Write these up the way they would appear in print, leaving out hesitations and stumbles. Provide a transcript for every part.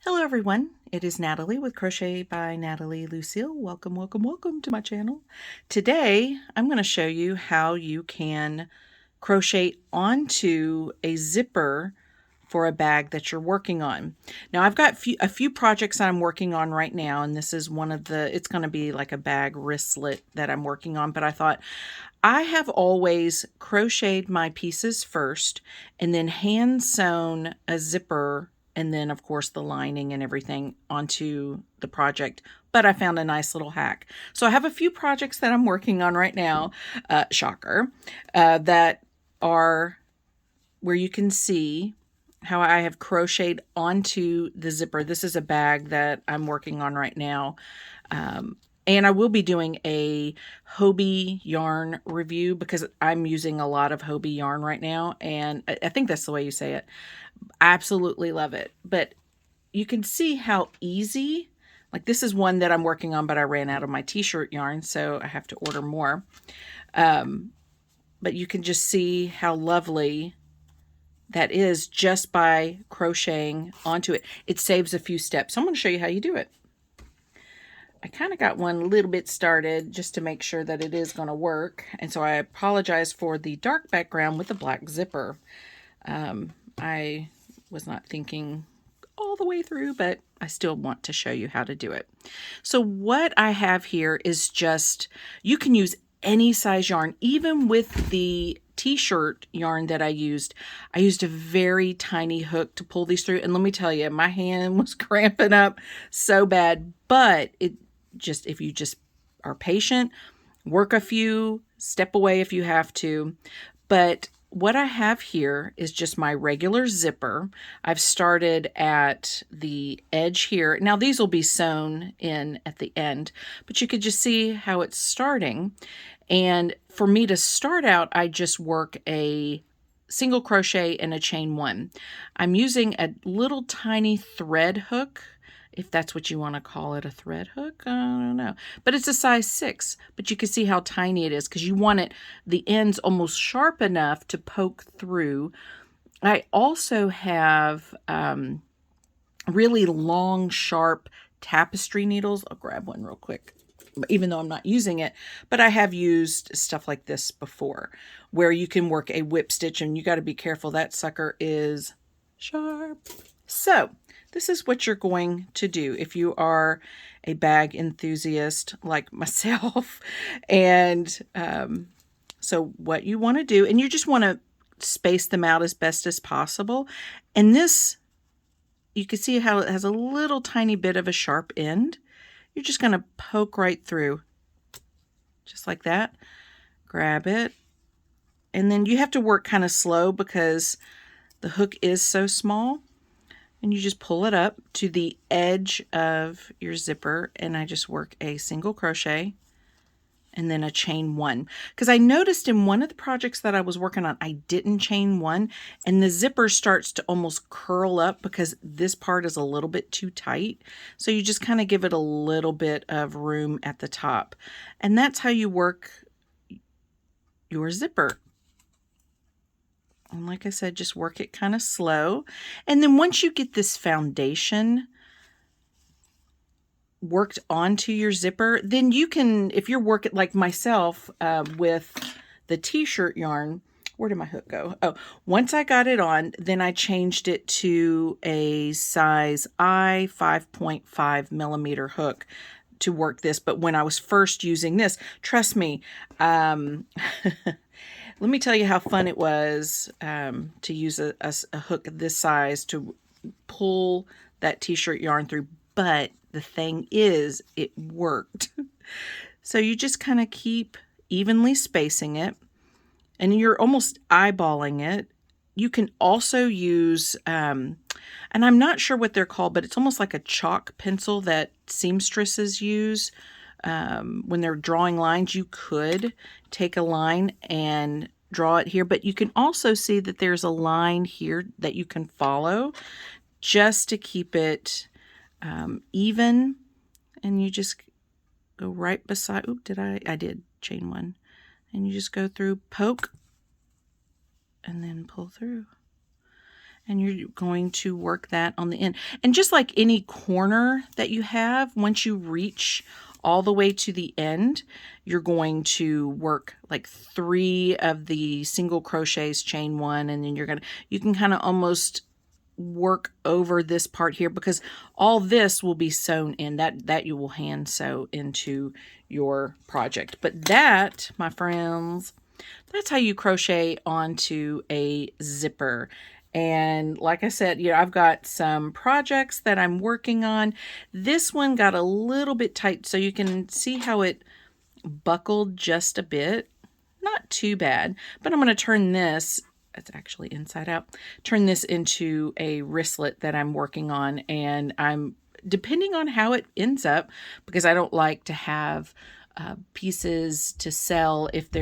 Hello everyone, it is Natalie with Crochet by NatalieLucille. Welcome, welcome, welcome to my channel. Today I'm going to show you how you can crochet onto a zipper for a bag that you're working on. Now I've got a few projects that I'm working on right now, and this is one of the, it's going to be like a bag wristlet that I'm working on, but I thought I have always crocheted my pieces first and then hand sewn a zipper and then of course the lining and everything onto the project. But I found a nice little hack. So I have a few projects that I'm working on right now, shocker, that are where you can see how I have crocheted onto the zipper. This is a bag that I'm working on right now. And I will be doing a Hobie yarn review because I'm using a lot of Hobie yarn right now. And I think that's the way you say it. I absolutely love it. But you can see how easy, like this is one that I'm working on, but I ran out of my t-shirt yarn, so I have to order more. But you can just see how lovely that is just by crocheting onto it. It saves a few steps. So I'm going to show you how you do it. I kind of got one a little bit started just to make sure that it is going to work. And so I apologize for the dark background with the black zipper. I was not thinking all the way through, but I still want to show you how to do it. So what I have here is just, you can use any size yarn, even with the t-shirt yarn that I used a very tiny hook to pull these through. And let me tell you, my hand was cramping up so bad, but it just, if you just are patient, work a few, step away if you have to. But what I have here is just my regular zipper. I've started at the edge here. Now these will be sewn in at the end, but you could just see how it's starting. And for me to start out, I just work a single crochet and a chain one. I'm using a little tiny thread hook, if that's what you want to call it, a thread hook, I don't know. But it's a size 6, but you can see how tiny it is because you want it, the ends almost sharp enough to poke through. I also have really long, sharp tapestry needles. I'll grab one real quick, even though I'm not using it, but I have used stuff like this before where you can work a whip stitch, and you got to be careful. That sucker is sharp. So this is what you're going to do if you are a bag enthusiast like myself. And so what you want to do, and you just want to space them out as best as possible. And this, you can see how it has a little tiny bit of a sharp end. You're just going to poke right through, just like that. Grab it. And then you have to work kind of slow because the hook is so small. And you just pull it up to the edge of your zipper, and I just work a single crochet and then a chain one. Because I noticed in one of the projects that I was working on, I didn't chain one, and the zipper starts to almost curl up because this part is a little bit too tight. So you just kind of give it a little bit of room at the top. And that's how you work your zipper. And like I said, just work it kind of slow. And then once you get this foundation worked onto your zipper, then you can, if you're working like myself with the t-shirt yarn, where did my hook go? Oh, once I got it on, then I changed it to a size I 5.5 millimeter hook to work this. But when I was first using this, trust me, let me tell you how fun it was to use a hook this size to pull that t-shirt yarn through. But the thing is, it worked. So you just kind of keep evenly spacing it, and you're almost eyeballing it. You can also use, and I'm not sure what they're called, but it's almost like a chalk pencil that seamstresses use. When they're drawing lines, you could take a line and draw it here, but you can also see that there's a line here that you can follow just to keep it even. And you just go right beside, oop, I did chain one. And you just go through, poke, and then pull through. And you're going to work that on the end. And just like any corner that you have, once you reach all the way to the end, you're going to work like 3 of the single crochets, chain 1, and then you can kind of almost work over this part here, because all this will be sewn in. That you will hand sew into your project. But that, my friends, that's how you crochet onto a zipper. And like I said, I've got some projects that I'm working on. This one got a little bit tight, so you can see how it buckled just a bit. Not too bad, but I'm going to turn this, it's actually inside out, turn this into a wristlet that I'm working on. And I'm, depending on how it ends up, because I don't like to have pieces to sell if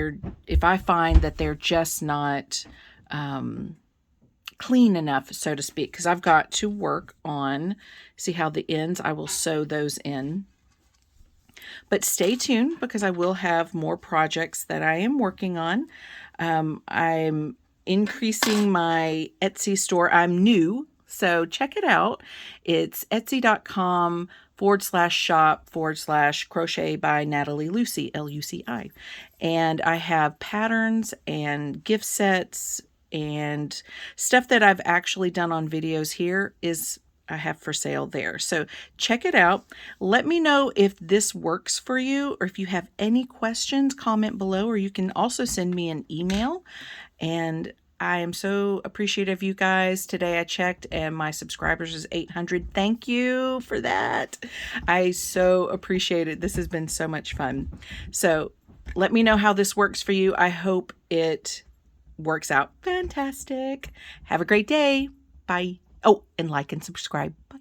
I find that they're just not clean enough, so to speak, because I've got to work on, see how the ends, I will sew those in. But stay tuned, because I will have more projects that I am working on. I'm increasing my Etsy store. I'm new, so check it out. It's etsy.com/shop/crochet by NatalieLucille, Luci. And I have patterns and gift sets and stuff that I've actually done on videos here I have for sale there. So check it out. Let me know if this works for you, or if you have any questions, comment below, or you can also send me an email. And I am so appreciative of you guys. Today I checked and my subscribers is 800. Thank you for that. I so appreciate it. This has been so much fun. So let me know how this works for you. I hope it works out fantastic. Have a great day. Bye. Oh, and like and subscribe. Bye.